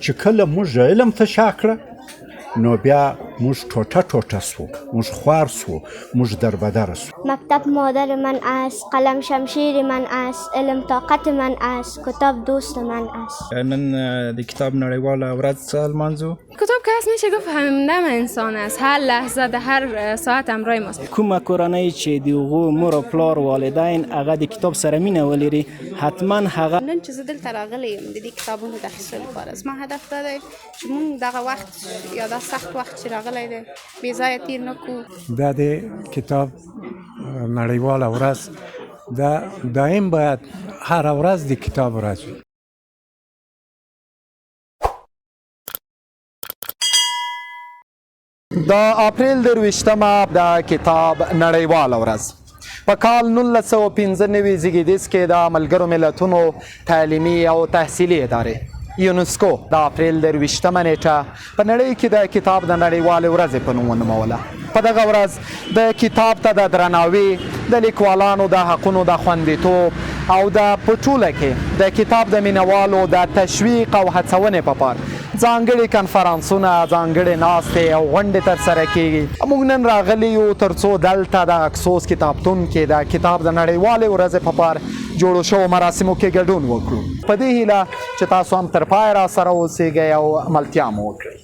چې کله موږ علم ته شا کړه نو بیا موږ ټوټه ټوټه سو، موږ خوار سو، موږ دربدره سو. مکتب مادر من است، قلم شمشیر من است، علم طاقت من است، کتاب دوست من است. نن د کتاب نړیواله ورځ لمانځو. کتاب کس میشه گفت همدم انسان است، هر لحظه در هر ساعت همراه ماست. کومه کورنۍ چې د هغو مور او پلار والدین هغه د کتاب سره مینه ولري حتما هغه نن چې زه دلته راغلی یم د دې کتابونو د اخیستو لپاره زما هدف دا دی چې موږ دغه وخت یا دا سخت وخت چې راغلی دی بې ځایه تیر نه کړو. دا د کتاب نړیواله ورځ دا دایم باید هر ورځ د کتاب ورځ وي. د اپریل 23مه د کتاب نړیواله ورځ په کال 1995 زیږدیز کې د ملګرو ملتونو تعلیمي او تحصیلي ادارې یونسکو د اپریل 23مه نیټه په نړۍ کې د کتاب د نړیوالې ورځې په نوم ونوموله. په دغه ورځ د کتاب ته د درناوي، د لیکوالانو د حقونو د خوندیتوب او د په ټوله کې د کتاب د مینوالو د تشویق او هڅونې په پار ځانګړي کنفرانسونه، ځانګړې ناستې او غونډې ترسره کیږي. موږ نن راغلي یو تر څو دلته د اکسوس کتابتون کې د کتاب د نړیوالې ورځې په پار جوړو شوو مراسمو کې ګډون وکړو. په دې هیله چې تاسو هم تر پای را سره اوسیږئ او ملتیا مو وکړئ.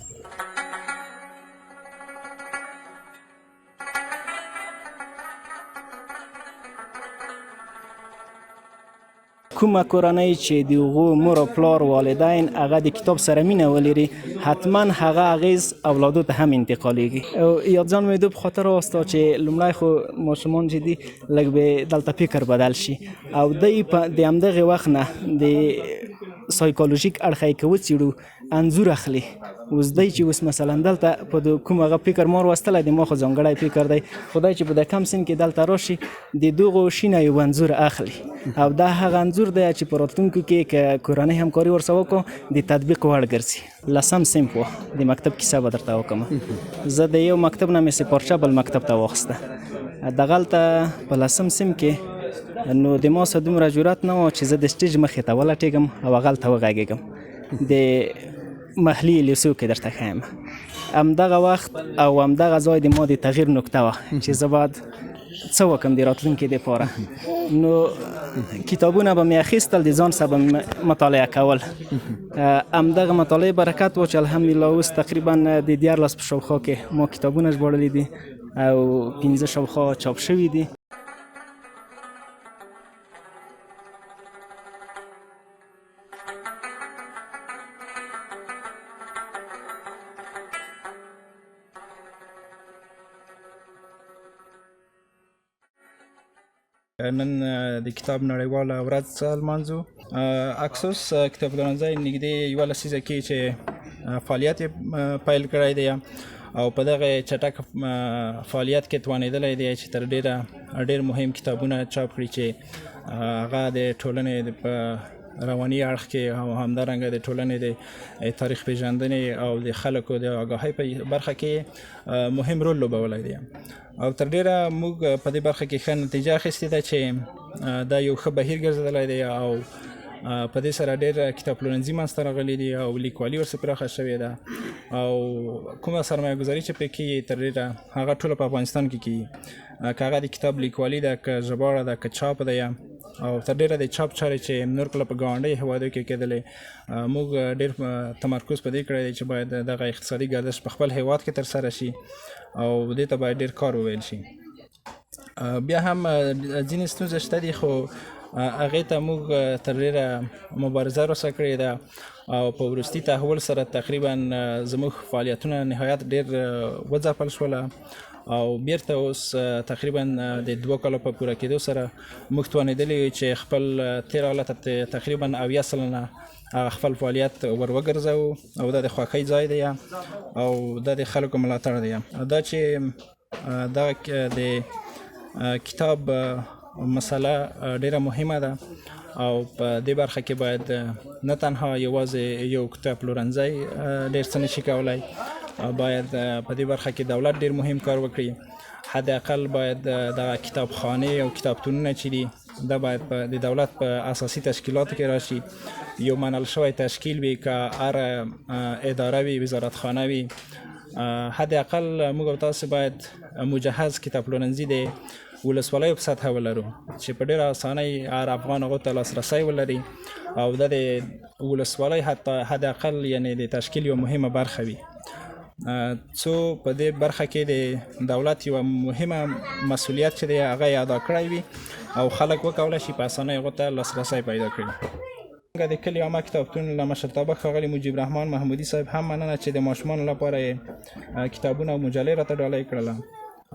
کومه کورنۍ چې د هغو مور او پلار والدین هغه د کتاب سره مینه ولري حتما هغه اغیز اولادو ته هم انتقالیږي. او یاد جان میدو په خاطر واسطه چې لومړی خو ماشومان چې دي لږ به دلته فکر بدل شي او د همدغه وخت نه د سایکولوژیک اړخ کې وڅېړو انځور اخلي. اوس دی چې اوس مثلا دلته په کوم هغه فکر مار وستلی د ما خو ځانګړی فکر دی خدای چې په د کم سن کې دلته راشي د دغو شینه یو انځور اخلي او دا هغه انځور دی چې په راتلونکي کې که کورنۍ همکاري ورسره وکړو د تطبیق وړ ګرځي. لسم صنف و د مکتب کیسه به درته وکړم. زه د یو مکتب نه مې سپارچه بل مکتب ته واخیسته. دغلته په لسم صنف کې نو د ما څخه دومره جرأت نه و چې زه د سټیج مخې ته ولټېږم او هغلته وغږېږم. د محلي لیسو کې درته ښیم همدغه وخت او همدغه ځای د ما د تغییر نکته وه چې زه باید څه وکړم د راتلونکي دپاره. نو کتابونه به مې اخیستل، د ځان سره به مې مطالعه کول. همدغه مطالعه برکت و چې الحمدلله اوس تقریبا د 14 په شاوخوا کې ما کتابونه ژباړلي دي او 15 شاوخوا چاپ شوي دي. نن د کتاب نړیواله ورځ لمانځو. اکسوس کتابپلورنځی نږدې یوه لسیزه کې چې فعالیت پیل کړی دی او په دغه چټک فعالیت کې توانېدلی دی چې تر ډېر مهم کتابونه چاپ کړي چې هغه د ټولنې په رواني اړخ کې او همدارنګه د ټولنې د تاریخ پیژندنې او د خلکو د آګاهۍ په برخه کې مهم رول لوبولی دی او تر ډېره موږ په دې برخه کې ښه نتیجه اخیستې ده چې دا یو ښه بهیر ګرځېدلی دی او په دې سره ډېر کتابپلورنځي منځته راغلي دي او لیکوالي ورسره پراخه شوې ده او کومه سرمایه ګذاري چې پرې کېږي تر ډېره هغه ټوله په افغانستان کې کېږي. که هغه د کتاب لیکوالي ده، که ژباړه ده، که چاپ ده او تر ډېره د چاپ چارې چې نور کله په ګاونډیو هېوادو کې کېدلې موږ ډېر تمرکز په دې کړی دی چې باید دغه اقتصادي ګردش په خپل هېواد کې ترسره شي او دې ته باید ډېر کار وویل شي. بیا هم ځینې ستونزې شته دي خو هغې ته موږ تر ډېره مبارزه راسره کړې ده او په وروستي تحول سره تقریبا زموږ فعالیتونه نهایت ډېر وځپل شوله او بیرته اوس تقریبا د 2 کالو په پوره کېدو سره موږ توانېدلي چې خپل تېر حالت ته تقریبا 80 سلنه خپل فعالیت ور وګرځوو او دا د خوښۍ ځای دی او دا د خلکو ملاتړ دی. دا چې دا د کتاب مسله ډیره مهمه ده او په دې برخه کې باید نه تنها یوازې یو کتابپلورنځی ډېر څه نشي کولی، باید په دې برخه کې دولت ډېر مهم کار وکړي. حد اقل باید د کتابخانې او کتابتونونه چې دي دا باید د دولت په اساسي تشکیلاتو کې راشي، یو منل شوی تشکیل وي که هر اداره وي، وزارتخانه وي. حداقل موږ او تاسو باید مجهز کتابپلورنځي د ولسوالیو په سطحه ولرو چې په ډېره اسانۍ هر افغان هغو ته لاسرسی ولري او دا د ولسوالۍ حداقل یعنې د تشکیل یوه مهمه برخه وي. څو په دې برخه کې د دولت یوه مهمه مسؤلیت چې دی هغه یې ادا کړی وي او خلک وکولی شي په اسانۍ هغو ته لاسرسی پیدا کړي. د کلي عامه کتابتون له مشرتابه ښاغلي مجیب رحمان محمودي صاحب هم مننه چې د ماشومانو لپاره یې کتابونه او مجلې راته ډالۍ کړله،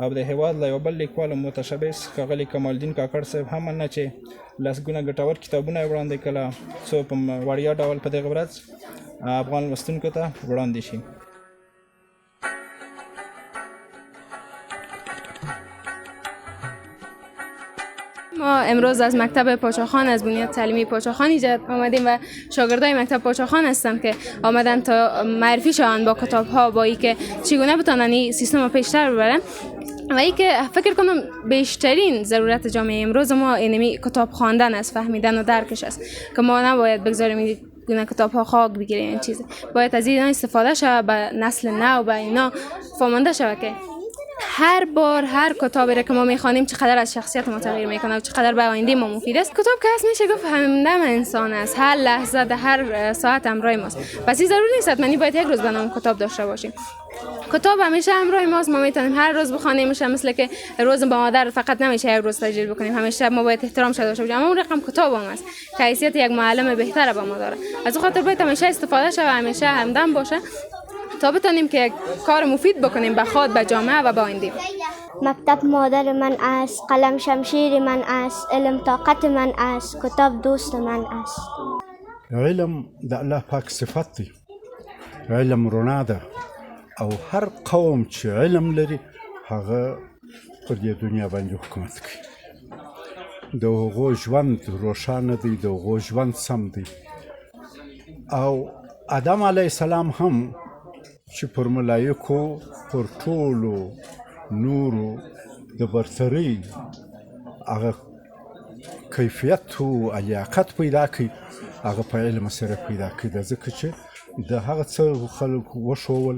او د هیواد له یو بل لیکوال متشبث ښاغلي کمال الدین کاکړ صاحب هم مننه چې لسګونه ګټور کتابونه یې وړاندې کړله څو په وړیا ډول په دغه ورځ افغان لوستونکو ته وړاندې شي. ما امروز از مکتب پاچاخان از بنیاد تعلیمی پاچاخان اینجا آمدیم و شاگردای مکتب پاچاخان هستند که آمدن تا معرفی شوند با کتاب ها، با اینکه چگونه بتونن این سیستم رو پیشتر ببرن و اینکه فکر کنم بیشترین ضرورت جامعه امروز ما اینمی کتاب خواندن است، فهمیدن و درکش است که ما نباید بگذاریم این گونه کتاب ها خاک بگیره. این چیز باید از اینا استفاده شود، به نسل نو به اینا فهمانده شود که هر بار هر کتابی را که ما میخوانیم چقدر از شخصیت ما تغییر میکنه و چقدر به آینده ما مفید است. کتاب که هست میشه گفت همدم انسان است، هر لحظه در هر ساعت همراه ماست. پس این ضروری نیست حتما باید یک روز به نام کتاب داشته باشیم. کتاب همیشه همراه ماست، ما میتونیم هر روز بخوانیمش، مثل که روز با مادر فقط نمیشه یک روز تجربه کنیم، همیشه ما باید احترام شده باشیم. اما اون رقم کتاب هم است که حیثیت یک معلم بهتر به ما داره، از اون خاطر باید همیشه استفاده شه و همیشه همدم باشه تا بتونیم که کار مفید بکنیم به خود، به جامعه و به آینده. مکتب مادر من است، قلم شمشیر من است، علم طاقت من است، کتاب دوست من است. علم د الله پاک صفت دی، علم رڼا ده او هر قوم چې علم لري هغه پر دې دنیا باندې حکومت کوي. د هغو ژوند روښانه دی، د هغو ژوند سم دی. او آدم علیه السلام هم چې پر ملایکو پر ټولو نورو د برترۍ هغه کیفیت او لیاقت پیدا کړي، هغه په علم سره پیدا کړي ده، ځکه چې د هغه څه خلکو وښول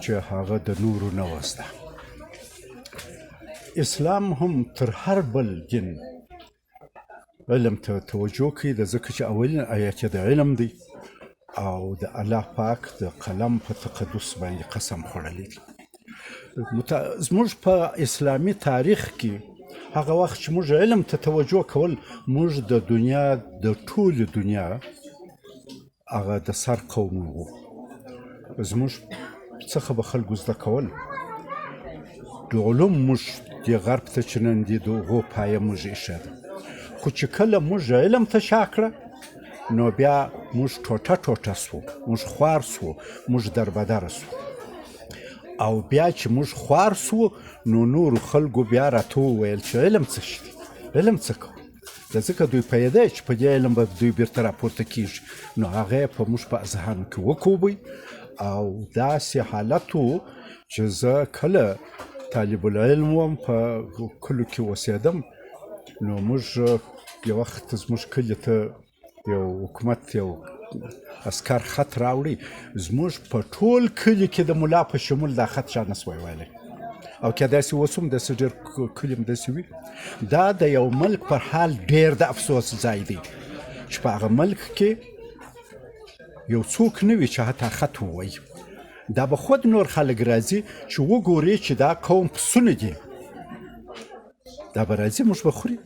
چې هغه د نورو نه و زده. اسلام هم تر هر بل دین علم ته توجه کوي، د ځکه چې اولین آیت د علم دی او د الله پاک د قلم په تقدس باندې قسم خوړلی دی. زموږ په اسلامي تاریخ کې هغه وخت چې موږ علم ته توجه کول، موږ د دنیا د ټولې دنیا هغه د سر قوم وو. زموږ څخه به خلکو زده کول د علوم، موږ د غرب ته چې نن دي د هغو پایه موږ ایښې ده. خو چې کله موږ علم ته شا کړه نو بیا موږ ټوټه ټوټه سو، موږ خوار سو، موږ دربدره سو. او بیا چې موږ خوار سو نو نورو خلکو بیا راته وویل چې علم څه شي دی، علم څه کوو، د ځکه دوی پوهېده چې په دې علم به دوی بیرته راپورته کېږي، نو هغه یې په موږ په اذهانو کې وکوبئ. او داسې حالت و چې زه کله طالب العلم وم، په کلو کې اوسېدم، نو موږ یو وخت زموږ کلي ته یو حکومت یو اسکر خط راوړی، زموږ په ټول کلي کې د ملا په شمول دا خط چا نسوای ویلی، او که داسې اوس هم داسې ډېر کلي هم داسې وي. دا د یو ملک پر حال ډېر د افسوس ځای دی چې په هغه ملک کې یو څوک نه وي چې حتی خط ووایي. دا به خود نور خلک راځي چې وګوري چې دا قوم پسونه دي، دا به راځي موږ به خوري.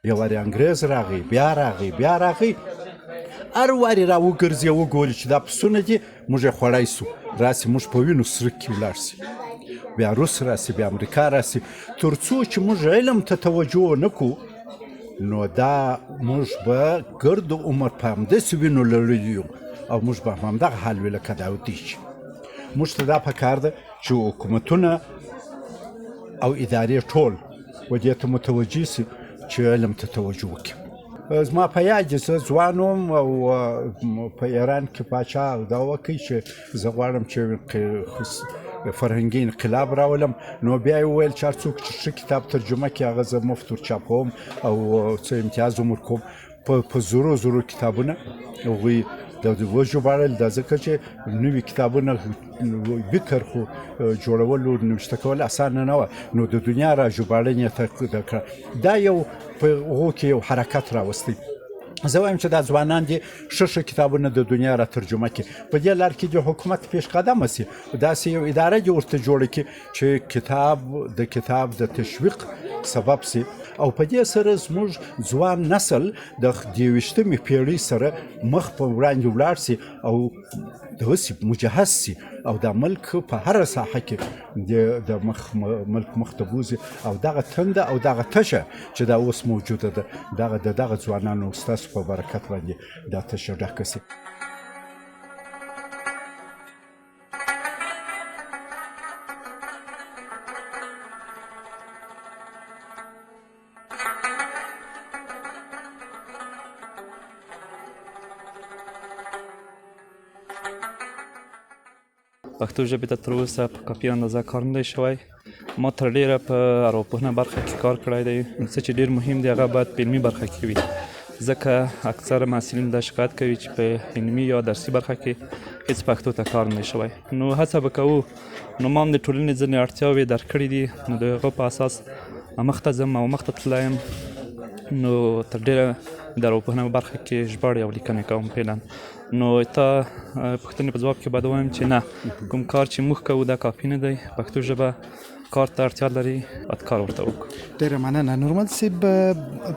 یو وارې انګریز راغی، بیا راغی، بیا راغی، هر وارې را وګرځي وګوري چې دا پسونه دي، موږ یې خوړی سو، راسي موږ په وینو سرک کې ولاړ سي، بیا روس راسي، بیا امریکا راسي. تر څو چې موږ علم ته توجه نه کړو نو دا موږ به ګرد عمر په همداسې وینو لړلي یو او موږ به همدغه حال وي لکه داودي چې موږ ته دا پکار ده چې حکومتونه او ادارې ټول و دې ته متوجه سي چې علم ته توجه وکړي. زما په یاد دي زه ځوان وم او په ایران کې پاچا دا وکړي چې زه غواړم چې فرهنګي انقلاب راولم نو بیا یې وویل چې هر څوک چې ښه کتاب ترجمه کړي هغه زه مفت ورچاپوم او څه امتیاز هم ورکوم په زرو کتابونه هغوی وژباړل دا ځکه چې نوي کتابونه بکر خو جوړول او نوشته کول اسانه نه وه نو د دنیا را ژباړنې ته دا یو په هغو کې یو حرکت راوستی زه وایم چې دا ځوانان دي ښه کتابونه د دنیا را ترجمه کړي په دې لار کې د حکومت پیش قدمه سي داسې یو اداره دې ورته جوړه کړي چې کتاب د تشویق سبب سي او په دې سره زموږ ځوان نسل د 21مې پیړۍ سره مخ په وړاندې ولاړ سي او دغسې مجهز سي او د ملک په هره ساحه کې د ملک مخ ته بوځي او دغه تنده او دغه تشه چې دا اوس موجوده ده دغه ځوانانو ستاسو په برکت باندې دا تشه ډکه سي پښتو ژبې ته تر اوسه په کافي اندازه کار نه دی شوی ما تر ډیره په ارواپوهنه برخه کې کار کړی دی څه چې ډیر مهم دی هغه باید په علمي برخه کې وي ځکه اکثره محصلین دا شکایت کوي چې په علمي یا درسي برخه کې هیڅ پښتو ته کار نه شوی نو هڅه به کوو نو ما هم د ټولنې ځینې اړتیاوې درک کړي دي نو د هغو په اساس مخ ته ځم او مخ ته تللی یم نو تر ډیره د ارواپوهنه برخه کې ژباړې او لیکنې کوم فعلا نو تا پوښتنې په ځواب کې باید ووایم چې نه کوم کار چې موږ کوو دا کافي نه دی پښتو ژبه کار ته اړتیا لري باید کار ورته وکړو ډېره مننه نورمل صاحب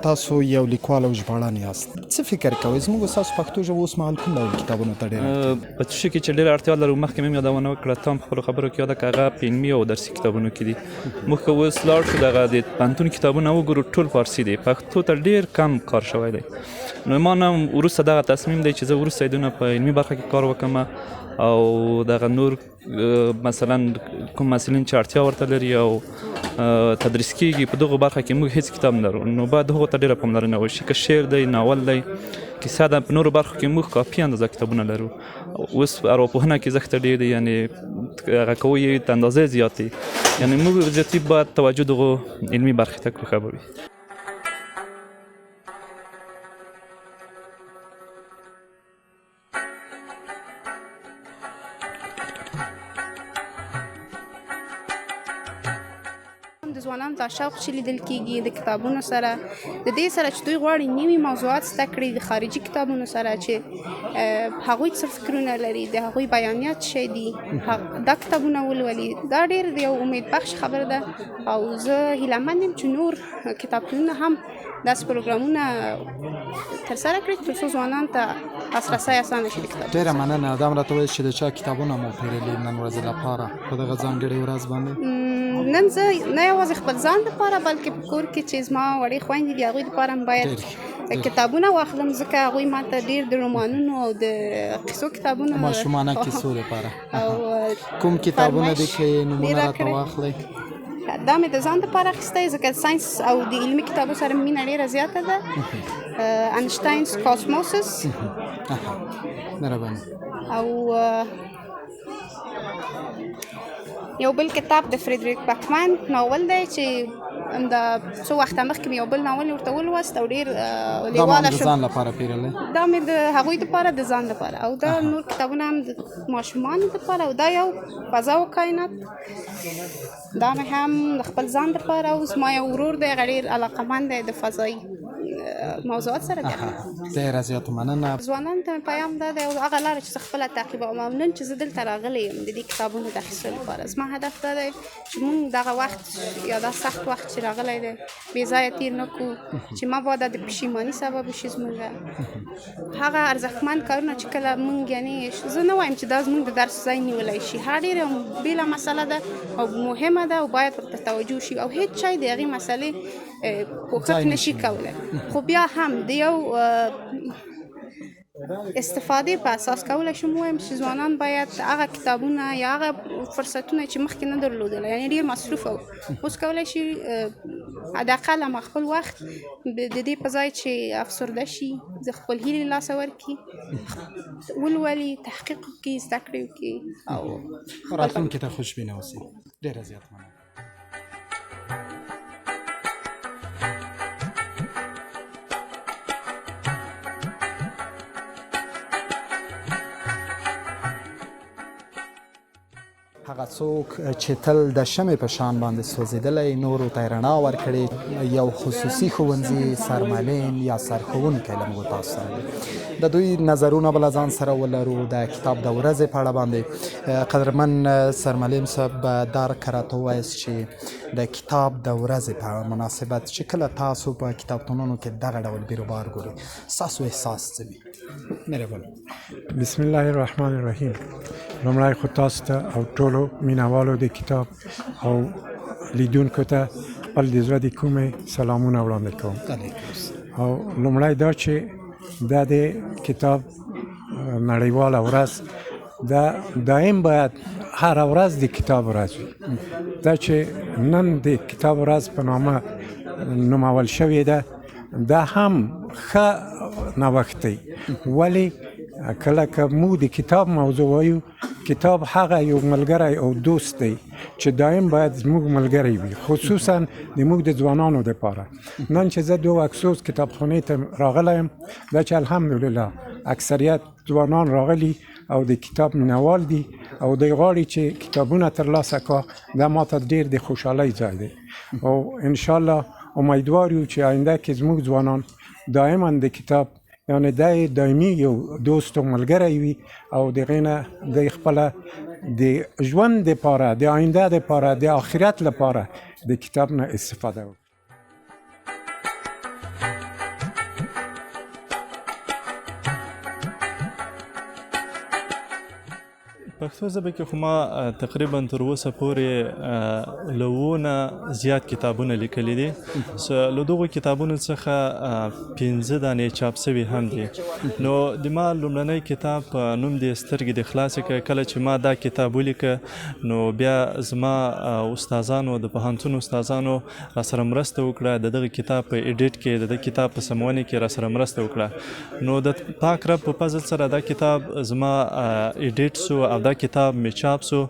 تاسو یو لیکوال او ژباړن یاست څه فکر کوئ زموږ ستاسو پښتو ژبه اوس مهال کوم ډول کتابونو ته ډېره په څه شي کې چې ډېره اړتیا لرو مخکې مې یادونه وکړه تا هم په خپلو خبرو کې یاده کړه هغه په علمي او درسي کتابونو کې دي موږ که اوس لاړ شو دغه د پوهنتون کتابونه وګورو ټول فارسي دی پښتو ته ډېر کم کار شوی دی نو ما نه وروسته دغه تصمیم دی چې زه وروسته دونه په علمي برخه کې کار وکړم او دغه نور مثلا کوم محصلین چې اړتیا ورته لري او تدریس کیږي په دغه برخه کې موږ هیڅ کتاب نه لرو نو باید هغو ته ډېره پاملرنه وشي که شعر دی ناول دی کیسه ده په نورو برخو کې موږ کافي اندازه کتابونه لرو اوس ارواپوهنه کې زښته ډېر دی یعنې هغه کوو یې د اندازې زیات دی یعنې موږ زیاتي باید توجه دغو علمي برخې ته کړو ښه به وي د ځوانانو دا شوق چې لیدل کېږي د کتابونو سره د دې سره چې دوی غواړي نوي موضوعات زده کړي د خارجي کتابونو سره چې هغوی څه فکرونه لري د هغوی بیانیات څه دي دا کتابونه ولولي دا ډېر یو امید بخش خبره ده او زه هیله مند یم چې نور کتابتونونه هم داسې پروګرامونه ترسره کړي تر څو ځوانانو ته لاسرسی اسانه شي د کتاب ډېره مننه دا هم راته ووایئ چې د چا کتابونه مو پیرلي نن ورځې لپاره په دغه ځانګړې ورځ باندې نن زه نه یوازې خپل ځان لپاره بلکې په کور کې چې زما وړې خویندې دي هغوی لپاره هم باید کتابونه واخلم ځکه هغوی ما ته ډېر د رومانونو او د قصو کتابونه ماشومانه کیسو لپاره کوم کتابونه دي چې نومونه راته واخلئ دا مې د ځان لپاره اخیستی ځکه ساینس او د علمي کتابو سره مینه ډېره زیاته ده انشتاینز کاسموسس مهرباني او یو بل کتاب د فریدریک بکمن ناول دی چې د څو وخته مخکې مې یو بل ناول ورته ولوست او ډېر لیواله شوم دا ځان لپاره پیرلی دا مې د هغوی لپاره د ځان لپاره او دا نور کتابونه هم د ماشومانو لپاره او دا یو فضا و کائنات دا مې هم د خپل ځان لپاره او زما یو ورور دی هغه ډېر علاقهمند دی د فضایي موضوعات سره ډېره زیاته مننه ځوانانو ته مې پیام دا دی او هغه لاره چې زه خپله تعقیبوم او نن چې زه دلته راغلی یم د دې کتابونو د اخیستلو لپاره زما هدف دا دی چې مونږ دغه وخت یا دا سخت وخت چې راغلی دی بې ځایه تېر نه کړو چې مبادا د پښیماني سبب وشي زمونږ هغه ارزښتمند کارونه چې کله مونږ یعنې زه نه وایم چې دا زمونږ د درس ځای نیولی شي هغه ډېره بېله مسله ده او مهمه ده او باید ورته توجه شي او هېڅ شی د هغې مسلې پوښښ نشي کولی خو بیا هم د یو استفادې په اساس کولی شم ووایم چې ځوانان باید هغه کتابونه یا هغه فرصتونه چې مخکې نه درلودل یعنې ډېر مصروفه اوس کولی شي حداقل هم خپل وخت د دې په ځای چې افسرده شي د خپل هیلې لاسه ورکړي ولولي تحقیق وکړي زده کړې وکړي او راتلونکي ته خوشبینه اوسي. ډېره زیاته مننه. هغه څوک چې تل د شمع په شان باندې سوځېدلی، نورو ته یې رڼا ورکړې، یو خصوصي ښوونځي سرمعلم یا سرښوونکی له موږ تاسو سره دی. د دوی نظرونه به له ځان سره ولرو د کتاب د ورځې په اړه باندې. قدرمن سرمعلم صاحب دا راته ووایاست چې د کتاب د ورځې په مناسبت چې کله تاسو په کتابتونونو کې دغه ډول بیروبار ګورئ ستاسو احساس څه وي؟ مهرباني. بسم الله الرحمن الرحیم. لومړی خو تاسو ته او ټولو مینوالو د کتاب او لیدونکو ته خپل د زړه د کومې سلامونه وړاندې کوم. او لومړی دا چې دا د کتاب نړیواله ورځ دا دایم باید هر ورځ د کتاب ورځ وي. دا چې نن د کتاب ورځ په نامه نومول شوې ده دا هم ښه نوښت دی. ولې کله که موږ د کتاب موضوع وایو، کتاب هغه یو ملګری او دوست دی چې دایم باید زموږ ملګری وي، خصوصا د موږ د ځوانانو دپاره. نن چې زه 2 اکسوس کتابخانې ته راغلی یم، دا چې الحمدلله اکثریت ځوانان راغلي او د کتاب مینوال دي او دوی غواړي چې کتابونه ترلاسه کړه، دا ماته ډېر د خوشحالۍ ځای دی. او انشاءالله امیدوار یو چې آینده کې زموږ ځوانان دائما د کتاب یعنی دایمي یو دوست او ملګری وي او دغه نه د خپل د ژوند لپاره، د آینده لپاره، د آخرت لپاره د کتاب نه استفاده وکړي. پښتو ژبه کې خو ما تقریبا تر اوسه پورې له 2 نه زیات کتابونه لیکلي دي. له دغو کتابونو څخه 15 دانې چاپ سوي هم دي. نو د ما لومړنی کتاب نوم دی سترګې د خلاصې کړه. کله چې ما دا کتاب ولیکه نو بیا زما استادانو د پوهنتون استادانو راسره مرسته وکړه، د دغه کتاب په ایډیټ کې، د دغه کتاب په سمونې کې راسره مرسته وکړه. نو د پاک رب په فضل سره دا کتاب زما ایډیټ سو او دا کتاب می چاپ سو.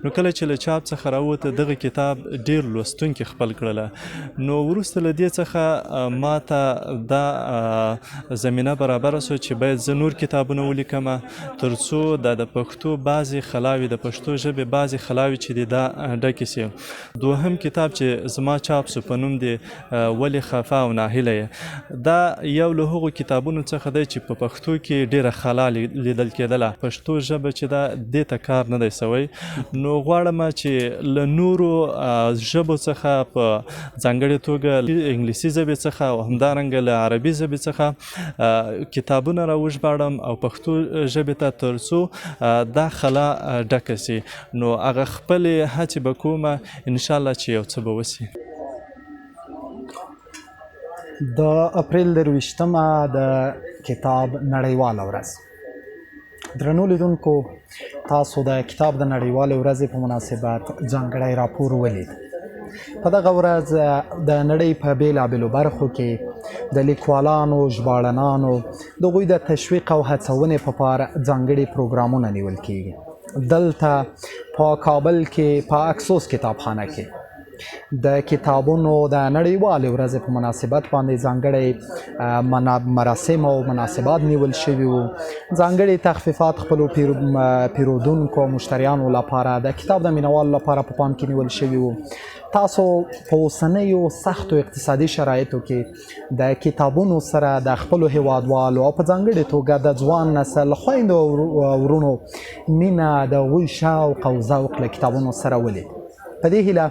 نو کله چې له چاپ څخه راوته دغه کتاب ډیر لوستونکي خپل کړله. نو وروسته له دې څخه ما ته دا زمینه برابر سو چې باید زه نور کتابونه ولیکم ترڅو د پښتو بعضې خلاوې، د پښتو ژبې بعضې خلاوې چې دي دا ډکې سي. دوهم کتاب چې زما چاپ سو په نوم دی ولې خفه او ناهیله یې. دا یو له هغو کتابونو څخه دی چې په پښتو کې ډیره خلا لیدل کېدله. پښتو ژبه چې دا دې ته کار نه دی سوی. نو غواړم چې له نورو ژبو څخه په ځانګړې توګه انګلیسي ژبې څخه او همدارنګه له عربي ژبې څخه کتابونه راوژباړم او پښتو ژبې ته ترڅو دا خلا ډکه سي. نو هغه خپلې هڅې به کومه انشاءالله چې یو څه به وسي. د اپریل 28مه د کتاب نړیواله ورځ. درنو لیدونکو، تاسو د کتاب د نړیوالې ورځې په مناسبت ځانګړی راپور ولید. په دغه ورځ د نړۍ په بیلابیلو برخو کې د لیکوالانو، ژباړنانو د هغوی د تشویق او هڅونې په پار ځانګړي پروګرامونه نیول کیږي. دلته په کابل کې په اکسوس کتابخانه کې د کتابونو د نړیوالې ورځې په مناسبت باندې ځانګړي مراسم او مناسبات نیول شوي وو. ځانګړي تخفیفات خپلو پیرودونکو او مشتریانو لپاره د کتاب د مینوالو لپاره په پام کې نیول شوي وو. تاسو په اوسنیو سختو اقتصادي شرایطو کې د کتابونو سره د خپلو هیوادوالو او په ځانګړې توګه د ځوان نسل خویندو او ورونو مینه د هغوی شوق او ذوق له کتابونو سره ولید. په دې هیله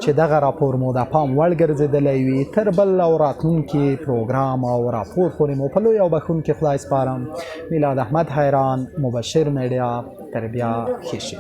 چې دغه راپور مو د پام وړ ګرځېدلی وي. تر بل او راتلونکي پروګرام او راپور پورې مو په لوی او بښونکي خدای سپارم. میلاد احمد حیران، مبشر میډیا، تر بیا ښه شي.